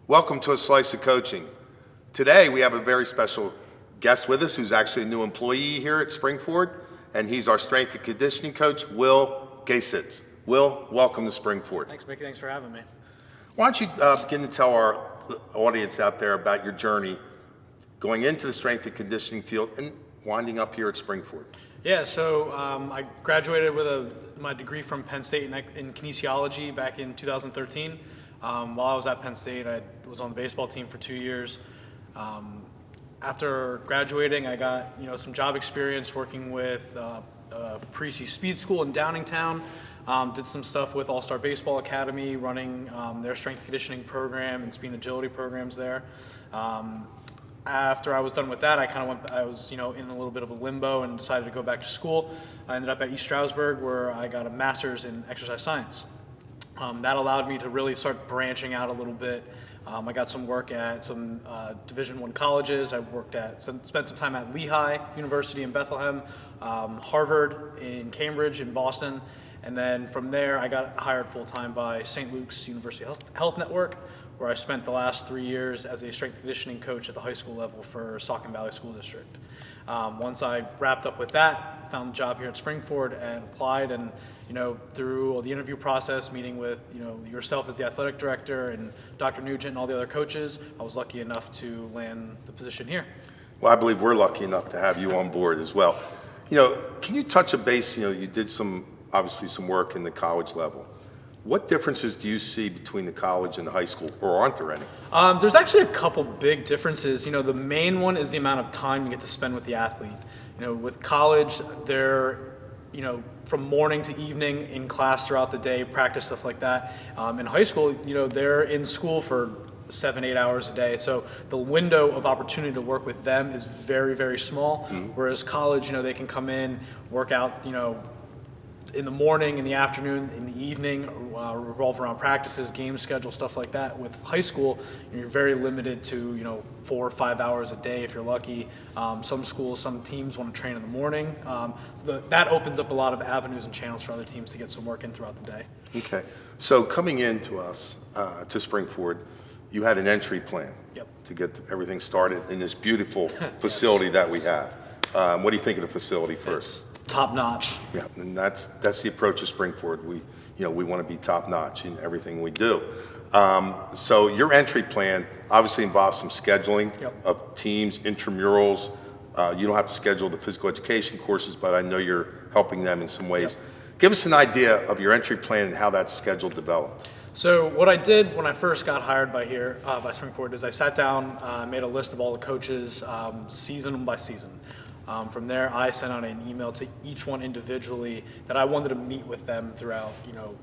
Welcome to A Slice of Coaching. Today we have a very special guest with us who's actually a new employee here at Springford, and he's our strength and conditioning coach, Will Geosits. Will, welcome to Springford. Thanks, Mickey. Thanks for having me. Why don't you begin to tell our audience out there about your journey going into the strength and conditioning field and winding up here at Springford? Yeah, so I graduated with my degree from Penn State in kinesiology back in 2013. While I was at Penn State, I was on the baseball team for 2 years. After graduating, I got some job experience working with Parisi Speed School in Downingtown. Did some stuff with All-Star Baseball Academy, running their strength conditioning program and speed and agility programs there. After I was done with that, I was in a little bit of a limbo and decided to go back to school. I ended up at East Stroudsburg, where I got a master's in exercise science. That allowed me to really start branching out a little bit. I got some work at some Division I colleges. I spent some time at Lehigh University in Bethlehem, Harvard in Cambridge, in Boston, and then from there I got hired full-time by St. Luke's University Health Network, where I spent the last 3 years as a strength and conditioning coach at the high school level for Saucon Valley School District. Once I wrapped up with that, found a job here at Springford and applied, and through the interview process, meeting with yourself as the athletic director and Dr. Nugent and all the other coaches, I was lucky enough to land the position here. Well, I believe we're lucky enough to have you on board as well. Can you touch a base? You did obviously some work in the college level. What differences do you see between the college and the high school, or aren't there any? There's actually a couple big differences. The main one is the amount of time you get to spend with the athlete. With college, they're from morning to evening in class throughout the day, practice, stuff like that. In high school, they're in school for 7-8 hours a day. So the window of opportunity to work with them is very, very small. Mm-hmm. Whereas college, they can come in, work out, in the morning, in the afternoon, in the evening, revolve around practices, game schedule, stuff like that. With high school, you're very limited to 4 or 5 hours a day if you're lucky. Some schools, some teams want to train in the morning. So that opens up a lot of avenues and channels for other teams to get some work in throughout the day. Okay. So coming into us, to Springford, you had an entry plan. Yep. To get everything started in this beautiful facility that we have. What do you think of the facility first? It's top notch. Yeah, and that's the approach of Springford. We want to be top notch in everything we do. So your entry plan obviously involves some scheduling of teams, intramurals. You don't have to schedule the physical education courses, but I know you're helping them in some ways. Yep. Give us an idea of your entry plan and how that schedule developed. So what I did when I first got hired by Springford is I sat down, made a list of all the coaches, season by season. From there, I sent out an email to each one individually that I wanted to meet with them throughout,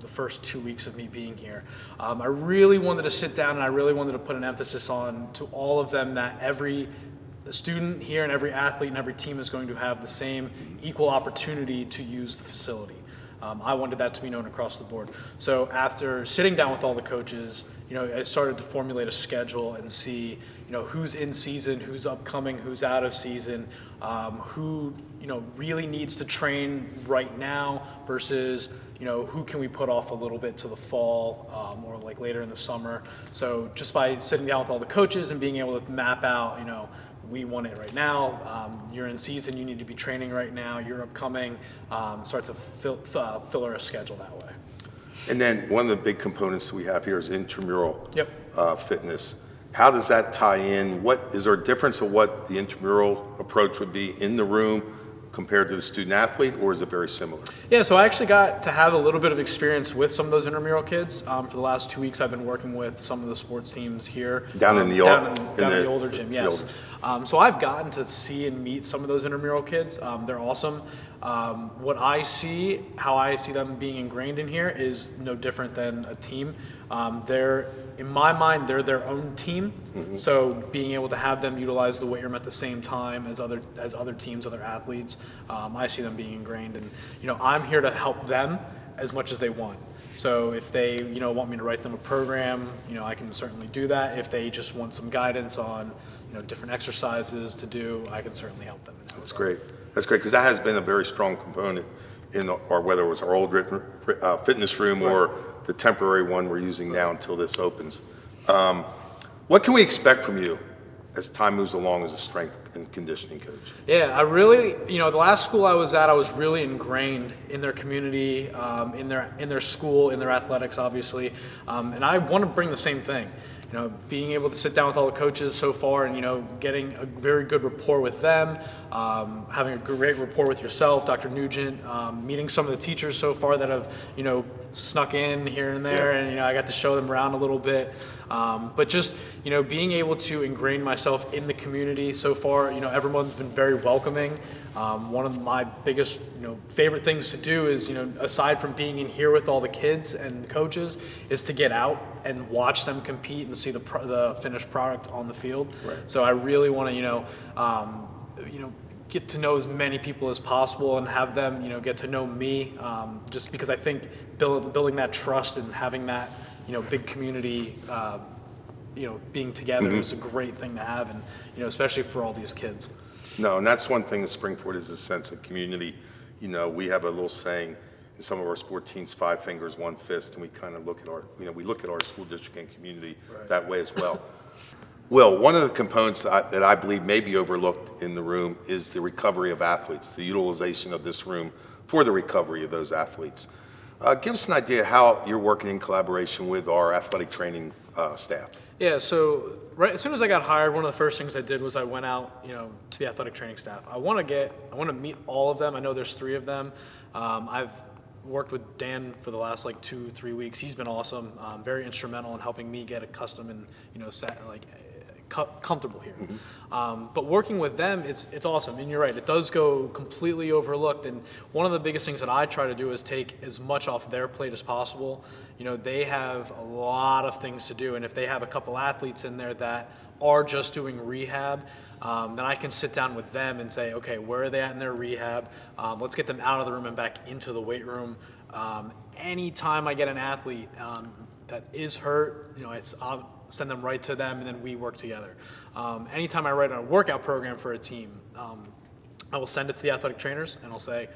the first 2 weeks of me being here. I really wanted to sit down and I really wanted to put an emphasis on to all of them that every student here and every athlete and every team is going to have the same equal opportunity to use the facility. I wanted that to be known across the board. So after sitting down with all the coaches, I started to formulate a schedule and see, who's in season, who's upcoming, who's out of season, who, really needs to train right now versus, who can we put off a little bit to the fall or like later in the summer. So just by sitting down with all the coaches and being able to map out, we want it right now, you're in season, you need to be training right now, you're upcoming, start to fill our schedule that way. And then one of the big components we have here is intramural fitness. How does that tie in? Is there a difference of what the intramural approach would be in the room compared to the student athlete, or is it very similar? Yeah, so I actually got to have a little bit of experience with some of those intramural kids. For the last 2 weeks, I've been working with some of the sports teams here. Down in the older gym, yes. So I've gotten to see and meet some of those intramural kids. They're awesome. What I see, how I see them being ingrained in here is no different than a team. In my mind, they're their own team. Mm-hmm. So being able to have them utilize the weight room at the same time as other teams, other athletes, I see them being ingrained. And I'm here to help them as much as they want. So if they want me to write them a program, I can certainly do that. If they just want some guidance on different exercises to do, I can certainly help them. That's great. That's great, because that has been a very strong component in whether it was our old fitness room or the temporary one we're using now until this opens. What can we expect from you as time moves along as a strength and conditioning coach? Yeah, I really, the last school I was at, I was really ingrained in their community, in their school, in their athletics, obviously, and I want to bring the same thing. Being able to sit down with all the coaches so far and, getting a very good rapport with them, having a great rapport with yourself, Dr. Nugent, meeting some of the teachers so far that have, snuck in here and there, and, I got to show them around a little bit. But just, being able to ingrain myself in the community so far, everyone's been very welcoming. One of my biggest, favorite things to do is, aside from being in here with all the kids and coaches, is to get out and watch them compete and see the finished product on the field. Right. So I really want to, get to know as many people as possible and have them, get to know me. Just because I think building that trust and having that, big community, being together is a great thing to have, and especially for all these kids. No, and that's one thing that Springford is a sense of community. We have a little saying in some of our sport teams, 5 fingers, 1 fist, and we kind of look at our school district and community that way as well. Will, one of the components that I believe may be overlooked in the room is the recovery of athletes, the utilization of this room for the recovery of those athletes. Give us an idea how you're working in collaboration with our athletic training staff. Yeah, so as soon as I got hired, one of the first things I did was I went out, to the athletic training staff. I want to meet all of them. I know there's 3 of them. I've worked with Dan for the last 2-3 weeks. He's been awesome, very instrumental in helping me get accustomed and comfortable here. But working with them, it's awesome. And you're right, it does go completely overlooked. And one of the biggest things that I try to do is take as much off their plate as possible. They have a lot of things to do, and if they have a couple athletes in there that are just doing rehab, then I can sit down with them and say, okay, where are they at in their rehab? Let's get them out of the room and back into the weight room. Anytime I get an athlete that is hurt, I'll send them right to them, and then we work together. Anytime I write a workout program for a team, I will send it to the athletic trainers, and I'll say,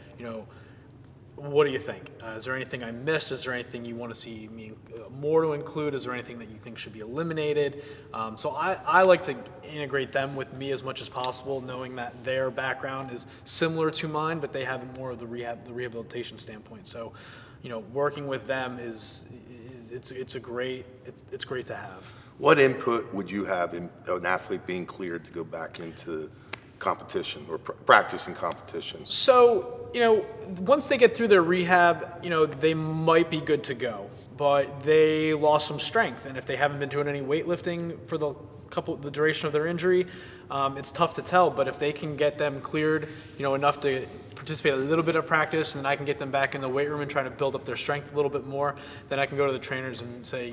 what do you think? Is there anything I missed? Is there anything you want to see me more to include? Is there anything that you think should be eliminated? So I like to integrate them with me as much as possible, knowing that their background is similar to mine, but they have more of the rehabilitation standpoint. So, working with them it's great to have. What input would you have in an athlete being cleared to go back into competition or practice in competition? So, once they get through their rehab, they might be good to go, but they lost some strength. And if they haven't been doing any weightlifting for the duration of their injury, it's tough to tell. But if they can get them cleared, enough to participate in a little bit of practice, and then I can get them back in the weight room and try to build up their strength a little bit more, then I can go to the trainers and say,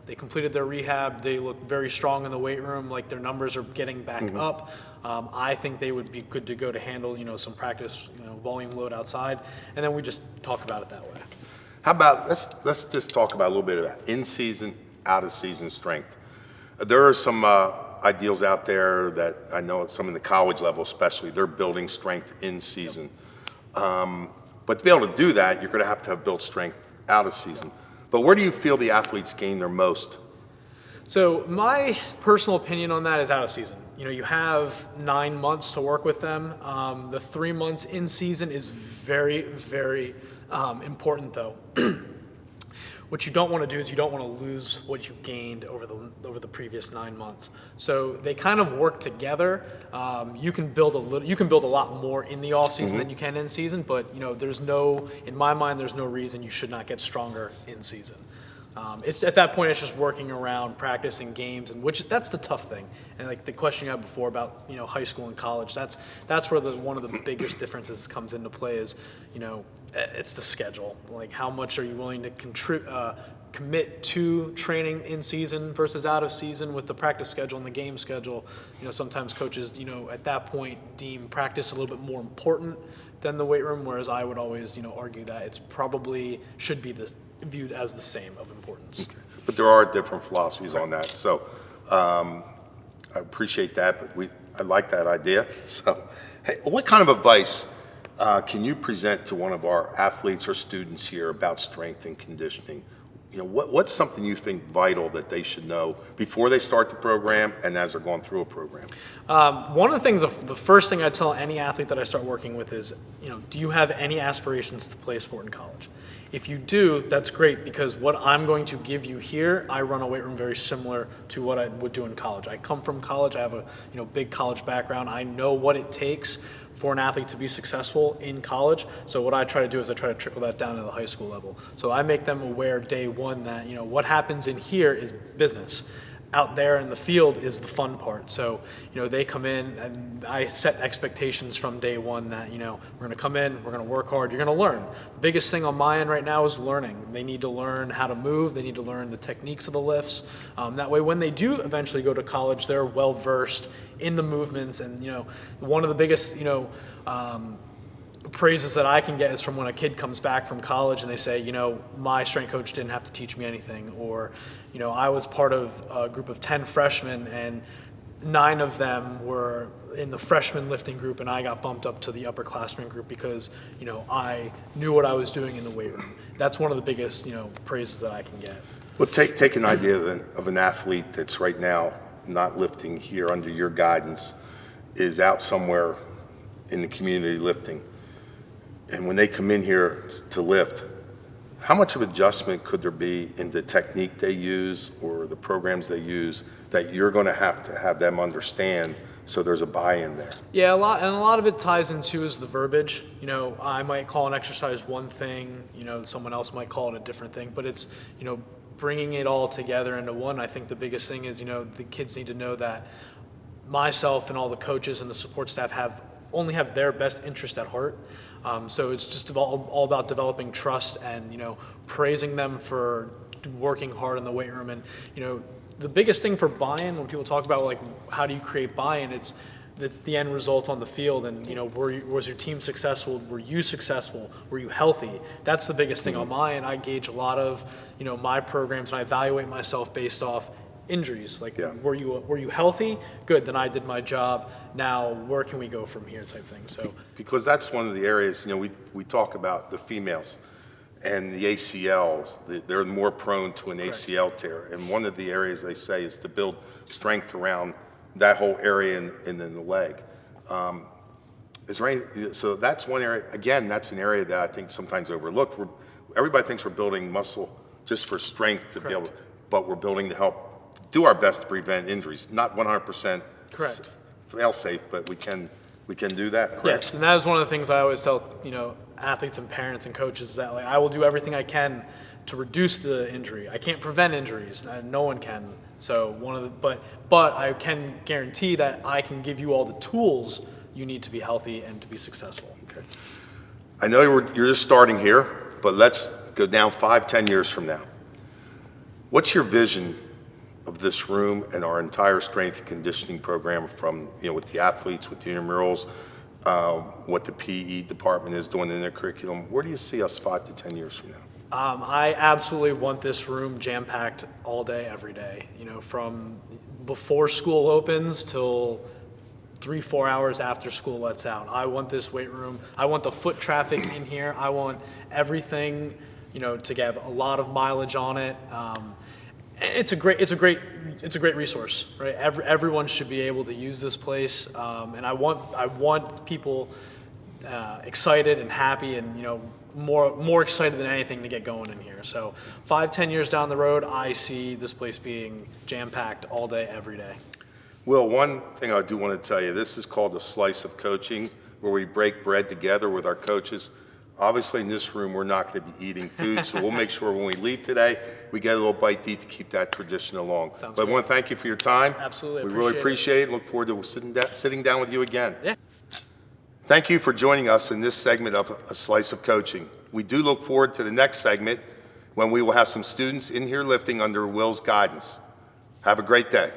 they completed their rehab, they look very strong in the weight room, like their numbers are getting back up. I think they would be good to go to handle, some practice, volume load outside, and then we just talk about it that way. How about, let's just talk about a little bit about in-season, out-of-season strength. There are some ideals out there that I know some in the college level especially, they're building strength in season. But to be able to do that, you're going to have built strength out of season. But where do you feel the athletes gain their most? So my personal opinion on that is out of season. You have 9 months to work with them. The 3 months in season is very, very important though. What you don't want to do is you don't want to lose what you gained over the previous 9 months. So they kind of work together. You can build a lot more in the off season than you can in season. But in my mind, there's no reason you should not get stronger in season. It's at that point, it's just working around practice and games, and that's the tough thing. And like the question you had before about high school and college, that's where one of the biggest differences comes into play is it's the schedule. Like how much are you willing to commit to training in season versus out of season with the practice schedule and the game schedule. Sometimes coaches at that point deem practice a little bit more important than the weight room, whereas I would always argue that it's probably should be viewed as the same of importance. Okay. But there are different philosophies on that. So I appreciate that, but I like that idea. So hey, what kind of advice can you present to one of our athletes or students here about strength and conditioning? what's something you think vital that they should know before they start the program and as they're going through a program? One of the things, the first thing I tell any athlete that I start working with is, do you have any aspirations to play a sport in college? If you do, that's great, because what I'm going to give you here, I run a weight room very similar to what I would do in college. I come from college. I have a big college background. I know what it takes for an athlete to be successful in college. So what I try to do is I try to trickle that down to the high school level. So I make them aware day one that what happens in here is business. Out there in the field is the fun part. So, they come in and I set expectations from day one that, we're going to come in, we're going to work hard, you're going to learn. The biggest thing on my end right now is learning. They need to learn how to move, they need to learn the techniques of the lifts. That way, when they do eventually go to college, they're well versed in the movements. And, one of the biggest, praises that I can get is from when a kid comes back from college and they say, my strength coach didn't have to teach me anything, or, I was part of a group of 10 freshmen and 9 of them were in the freshman lifting group and I got bumped up to the upperclassmen group because, I knew what I was doing in the weight room. That's one of the biggest, praises that I can get. Well, take an idea of an athlete that's right now not lifting here under your guidance, is out somewhere in the community lifting. And when they come in here to lift, how much of adjustment could there be in the technique they use or the programs they use that you're going to have them understand, so there's a buy-in there? Yeah, a lot of it ties into is the verbiage. I might call an exercise one thing, someone else might call it a different thing, but it's, bringing it all together into one. I think the biggest thing is, the kids need to know that myself and all the coaches and the support staff only have their best interest at heart. So it's just all about developing trust and, praising them for working hard in the weight room. And, the biggest thing for buy-in, when people talk about how do you create buy-in, it's the end result on the field. And, was your team successful? Were you successful? Were you healthy? That's the biggest thing on my end. I gauge a lot of, my programs, and I evaluate myself based off injuries. Were you healthy? Good, then I did my job. Now where can we go from here, type thing. So because that's one of the areas, we talk about the females and the ACLs. They're more prone to an ACL tear, and one of the areas they say is to build strength around that whole area and then the leg. Is there any, so that's one area. Again, that's an area that I think sometimes overlooked. Everybody thinks we're building muscle just for strength to be able, but we're building to help do our best to prevent injuries. Not 100% correct. Fail safe, but we can do that. Correct? Yes, and that is one of the things I always tell athletes and parents and coaches, that I will do everything I can to reduce the injury. I can't prevent injuries. No one can. So but I can guarantee that I can give you all the tools you need to be healthy and to be successful. Okay. I know you're just starting here, but let's go down 5-10 years from now. What's your vision of this room and our entire strength and conditioning program, from with the athletes, with the intramurals, what the PE department is doing in their curriculum? Where do you see us 5 to 10 years from now? I absolutely want this room jam-packed all day, every day. From before school opens till 3-4 hours after school lets out. I want this weight room. I want the foot traffic in here. I want everything, to get a lot of mileage on it. It's a great resource, right? Everyone should be able to use this place, and I want people excited and happy, and more excited than anything to get going in here. So 5-10 years down the road, I see this place being jam-packed all day, every day. Will, one thing I do want to tell you, this is called a slice of coaching, where we break bread together with our coaches. Obviously, in this room, we're not going to be eating food, so we'll make sure when we leave today, we get a little bite to eat to keep that tradition along. Sounds but great. I want to thank you for your time. Absolutely, we really appreciate it. Look forward to sitting down with you again. Yeah. Thank you for joining us in this segment of A Slice of Coaching. We do look forward to the next segment, when we will have some students in here lifting under Will's guidance. Have a great day.